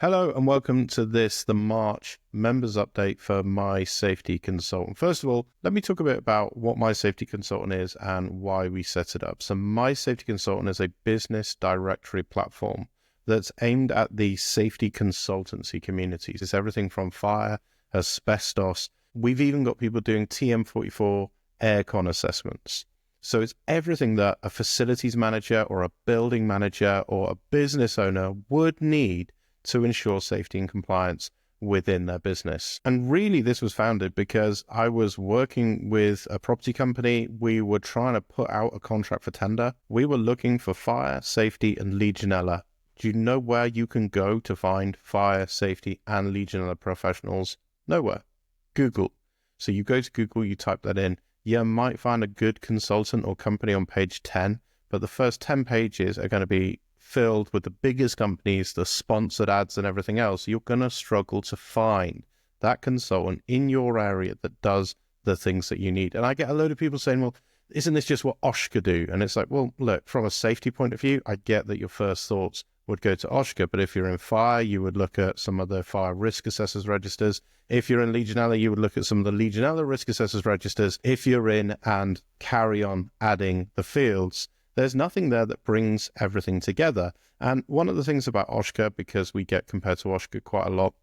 Hello and welcome to the March members update for My Safety Consultant. First of all, let me talk a bit about what My Safety Consultant is and why we set it up. So My Safety Consultant is a business directory platform that's aimed at the safety consultancy communities. It's everything from fire, asbestos. We've even got people doing TM44 aircon assessments. So it's everything that a facilities manager or a building manager or a business owner would need to ensure safety and compliance within their business. And really, this was founded because I was working with a property company. We were trying to put out a contract for tender. We were looking for fire, safety, and Legionella. Do you know where you can go to find fire, safety, and Legionella professionals? Nowhere. Google. So you go to Google, you type that in. You might find a good consultant or company on page 10, but the first 10 pages are going to be filled with the biggest companies, the sponsored ads and everything else. You're going to struggle to find that consultant in your area that does the things that you need. And I get a load of people saying, well, isn't this just what Oshka do? And it's like, well, look, from a safety point of view, I get that your first thoughts would go to Oshka, but if you're in fire, you would look at some of the fire risk assessors registers. If you're in Legionella, you would look at some of the Legionella risk assessors registers. If you're in and carry on adding the fields, there's nothing there that brings everything together. And one of the things about Oshka, because we get compared to Oshka quite a lot,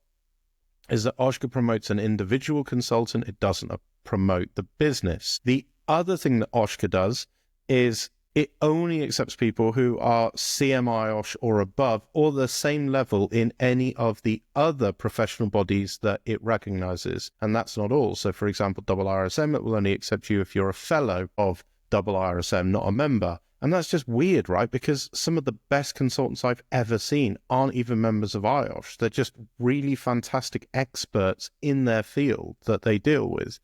is that Oshka promotes an individual consultant. It doesn't promote the business. The other thing that Oshka does is it only accepts people who are CMI OSH or above or the same level in any of the other professional bodies that it recognizes. And that's not all. So for example, IRSM, it will only accept you if you're a fellow of IRSM, not a member. And that's just weird, right? Because some of the best consultants I've ever seen aren't even members of IOSH. They're just really fantastic experts in their field that they deal with.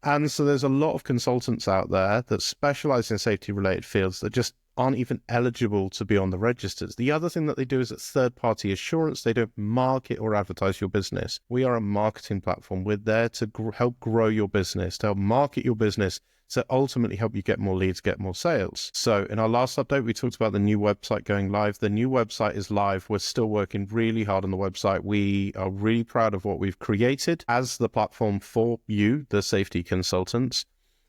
And so there's a lot of consultants out there that specialize in safety-related fields that just aren't even eligible to be on the registers. The other thing that they do is that third-party assurance. They don't market or advertise your business. We are a marketing platform. We're there to help grow your business, to help market your business, to ultimately help you get more leads, get more sales. So in our last update, we talked about the new website going live. The new website is live. We're still working really hard on the website. We are really proud of what we've created as the platform for you, the safety consultants.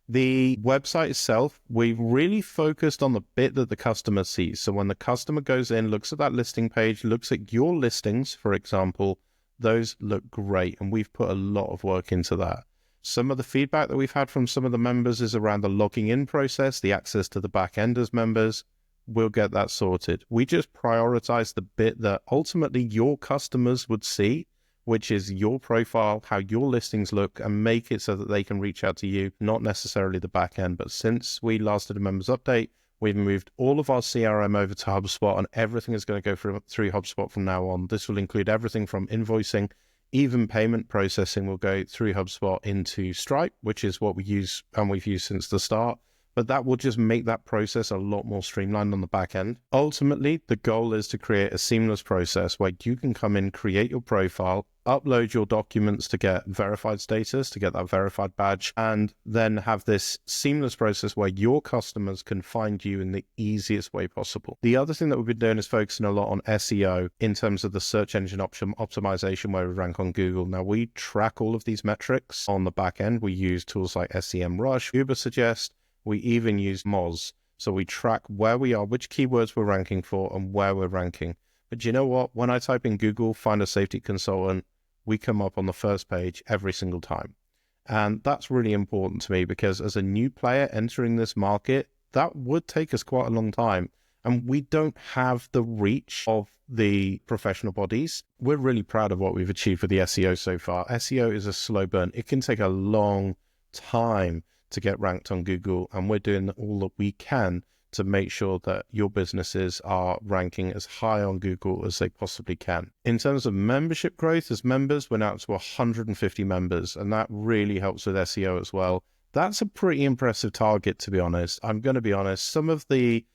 The website itself, we've really focused on the bit that the customer sees. So when the customer goes in, looks at that listing page, looks at your listings, for example, those look great. And we've put a lot of work into that. Some of the feedback that we've had from some of the members is around the logging in process, the access to the back end as members. We'll get that sorted. We just prioritize the bit that ultimately your customers would see, which is your profile, how your listings look, and make it so that they can reach out to you, not necessarily the back end. But since we last did a members update, we've moved all of our CRM over to HubSpot, and everything is going to go through HubSpot from now on. This will include everything from invoicing. Even payment processing will go through HubSpot into Stripe, which is what we use and we've used since the start. But that will just make that process a lot more streamlined on the back end. Ultimately, the goal is to create a seamless process where you can come in, create your profile, upload your documents to get verified status, to get that verified badge, and then have this seamless process where your customers can find you in the easiest way possible. The other thing that we've been doing is focusing a lot on SEO in terms of the search engine optimization where we rank on Google. Now, we track all of these metrics on the back end. We use tools like SEMrush, Ubersuggest. We even use Moz. So we track where we are, which keywords we're ranking for, and where we're ranking. But you know what? When I type in Google, find a safety consultant, we come up on the first page every single time. And that's really important to me because as a new player entering this market, that would take us quite a long time. And we don't have the reach of the professional bodies. We're really proud of what we've achieved with the SEO so far. SEO is a slow burn. It can take a long time to get ranked on Google, and we're doing all that we can to make sure that your businesses are ranking as high on Google as they possibly can. In terms of membership growth, as members, we're now up to 150 members, and that really helps with SEO as well. That's a pretty impressive target, to be honest. I'm going to be honest, some of the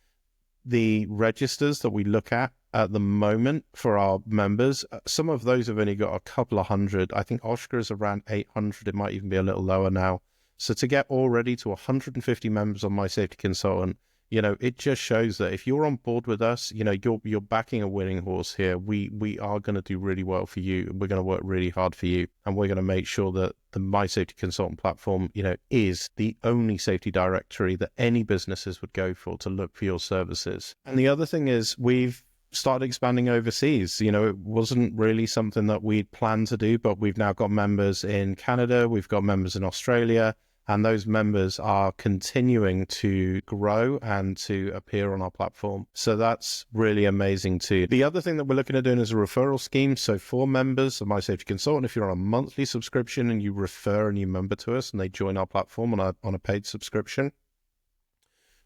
registers that we look at the moment for our members, some of those have only got a couple of hundred. I think Oshka is around 800. It might even be a little lower now. So to get already to 150 members on My Safety Consultant it just shows that if you're on board with us, you're backing a winning horse here. We are going to do really well for you. We're going to work really hard for you, and we're going to make sure that the My Safety Consultant platform, is the only safety directory that any businesses would go for to look for your services. And the other thing is we've started expanding overseas. It wasn't really something that we'd planned to do, but we've now got members in Canada, we've got members in Australia, and those members are continuing to grow and to appear on our platform. So that's really amazing too. The other thing that we're looking at doing is a referral scheme. So for members of My Safety Consultant, if you're on a monthly subscription and you refer a new member to us and they join our platform on a paid subscription,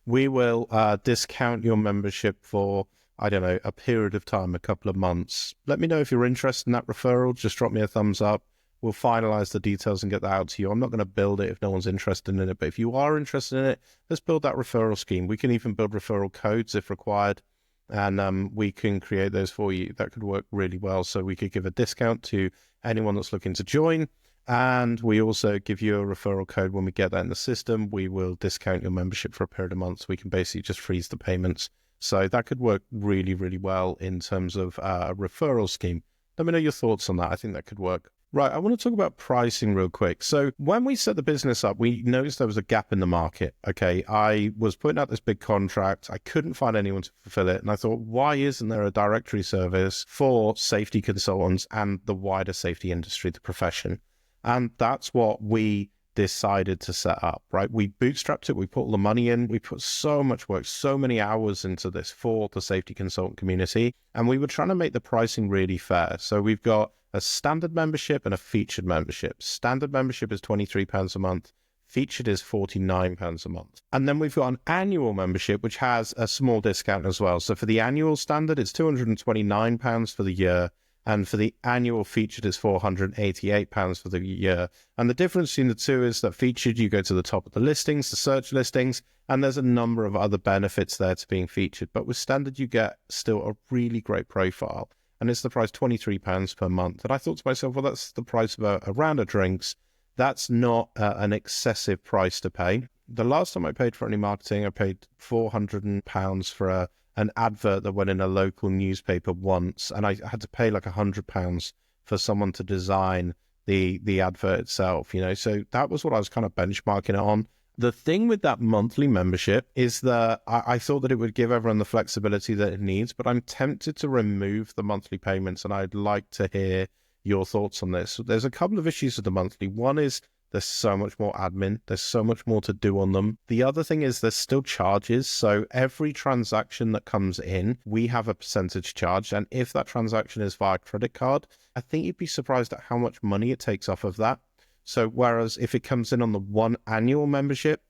we will discount your membership for, I don't know, a period of time, a couple of months. Let me know if you're interested in that referral. Just drop me a thumbs up. We'll finalize the details and get that out to you. I'm not going to build it if no one's interested in it, but if you are interested in it, let's build that referral scheme. We can even build referral codes if required, and we can create those for you. That could work really well. So we could give a discount to anyone that's looking to join, and we also give you a referral code. When we get that in the system, we will discount your membership for a period of months. We can basically just freeze the payments. So that could work really, really well in terms of a referral scheme. Let me know your thoughts on that. I think that could work. Right, I want to talk about pricing real quick. So when we set the business up, we noticed there was a gap in the market. Okay, I was putting out this big contract. I couldn't find anyone to fulfill it. And I thought, why isn't there a directory service for safety consultants and the wider safety industry, the profession? And that's what we decided to set up, right? We bootstrapped it. We put all the money in. We put so much work, so many hours into this for the safety consultant community. And we were trying to make the pricing really fair. So we've got a standard membership and a featured membership. Standard membership is £23 a month. Featured is £49 a month. And then we've got an annual membership, which has a small discount as well. So for the annual standard, it's £229 for the year. And for the annual featured is £488 for the year. And the difference between the two is that featured, you go to the top of the listings, the search listings, and there's a number of other benefits there to being featured. But with standard, you get still a really great profile. And it's the price £23 per month. And I thought to myself, well, that's the price of a round of drinks. That's not an excessive price to pay. The last time I paid for any marketing, I paid £400 for an advert that went in a local newspaper once. And I had to pay like £100 for someone to design the advert itself, So that was what I was kind of benchmarking it on. The thing with that monthly membership is that I thought that it would give everyone the flexibility that it needs, but I'm tempted to remove the monthly payments, and I'd like to hear your thoughts on this. So there's a couple of issues with the monthly. One is there's so much more admin. There's so much more to do on them. The other thing is there's still charges. So every transaction that comes in, we have a percentage charge. And if that transaction is via credit card, I think you'd be surprised at how much money it takes off of that. So whereas if it comes in on the one annual membership,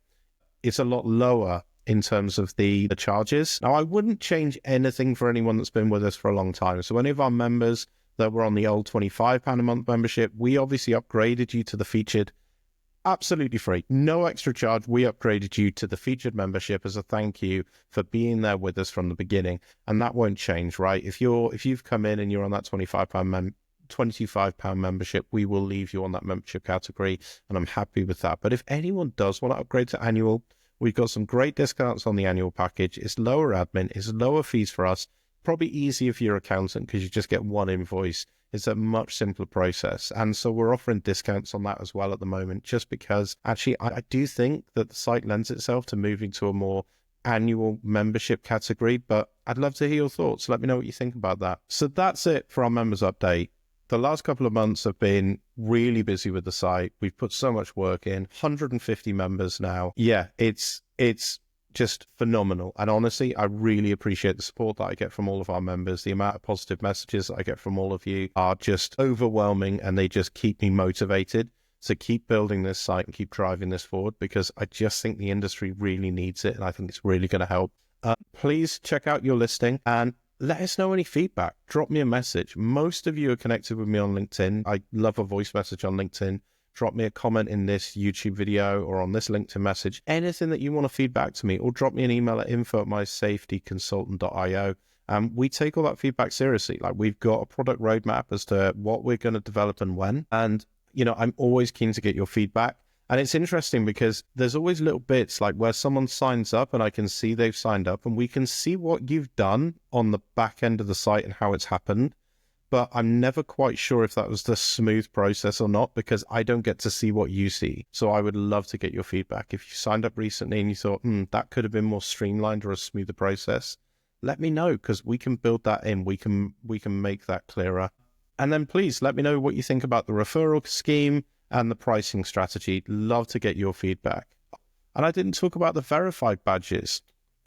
it's a lot lower in terms of the charges. Now, I wouldn't change anything for anyone that's been with us for a long time. So any of our members that were on the old £25 a month membership, we obviously upgraded you to the featured absolutely free. No extra charge. We upgraded you to the featured membership as a thank you for being there with us from the beginning. And that won't change, right? If you've come in and you're on that £25 membership, we will leave you on that membership category, and I'm happy with that. But if anyone does want to upgrade to annual, we've got some great discounts on the annual package. It's lower admin, it's lower fees for us, probably easier for your accountant because you just get one invoice. It's a much simpler process. And so we're offering discounts on that as well at the moment, just because actually I do think that the site lends itself to moving to a more annual membership category, but I'd love to hear your thoughts. Let me know what you think about that. So that's it for our members update. The last couple of months have been really busy with the site. We've put so much work in, 150 members now. Yeah, it's just phenomenal. And honestly, I really appreciate the support that I get from all of our members. The amount of positive messages that I get from all of you are just overwhelming, and they just keep me motivated to keep building this site and keep driving this forward, because I just think the industry really needs it, and I think it's really going to help. Please check out your listing and let us know any feedback. Drop me a message. Most of you are connected with me on LinkedIn. I love a voice message on LinkedIn. Drop me a comment in this YouTube video or on this LinkedIn message. Anything that you want to feedback to me, or drop me an email at info@mysafetyconsultant.io. We take all that feedback seriously. Like, we've got a product roadmap as to what we're going to develop and when. And, I'm always keen to get your feedback. And it's interesting because there's always little bits like where someone signs up and I can see they've signed up and we can see what you've done on the back end of the site and how it's happened. But I'm never quite sure if that was the smooth process or not, because I don't get to see what you see. So I would love to get your feedback. If you signed up recently and you thought, that could have been more streamlined or a smoother process, let me know, because we can build that in. We can make that clearer. And then please let me know what you think about the referral scheme and the pricing strategy. Love to get your feedback. And I didn't talk about the verified badges.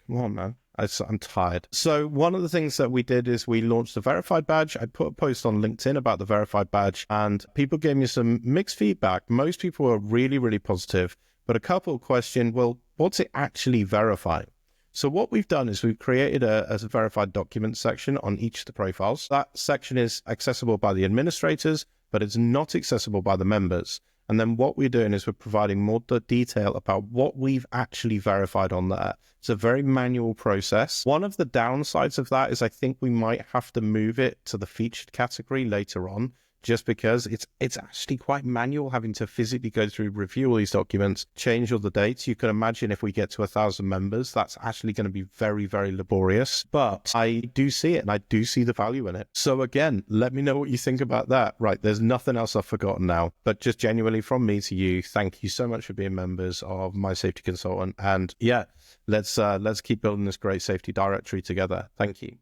Come on, man. I'm tired. So one of the things that we did is we launched the verified badge. I put a post on LinkedIn about the verified badge and people gave me some mixed feedback. Most people were really, really positive, but a couple questioned, well, what's it actually verifying? So what we've done is we've created a verified document section on each of the profiles. That section is accessible by the administrators, but it's not accessible by the members. And then what we're doing is we're providing more detail about what we've actually verified on there. It's a very manual process. One of the downsides of that is I think we might have to move it to the featured category later on, just because it's actually quite manual, having to physically go through, review all these documents, change all the dates. You can imagine if we get to 1,000 members, that's actually going to be very, very laborious. But I do see it and I do see the value in it. So again, let me know what you think about that. Right, there's nothing else I've forgotten now, but just genuinely from me to you, thank you so much for being members of My Safety Consultant. And yeah, let's keep building this great safety directory together. Thank you.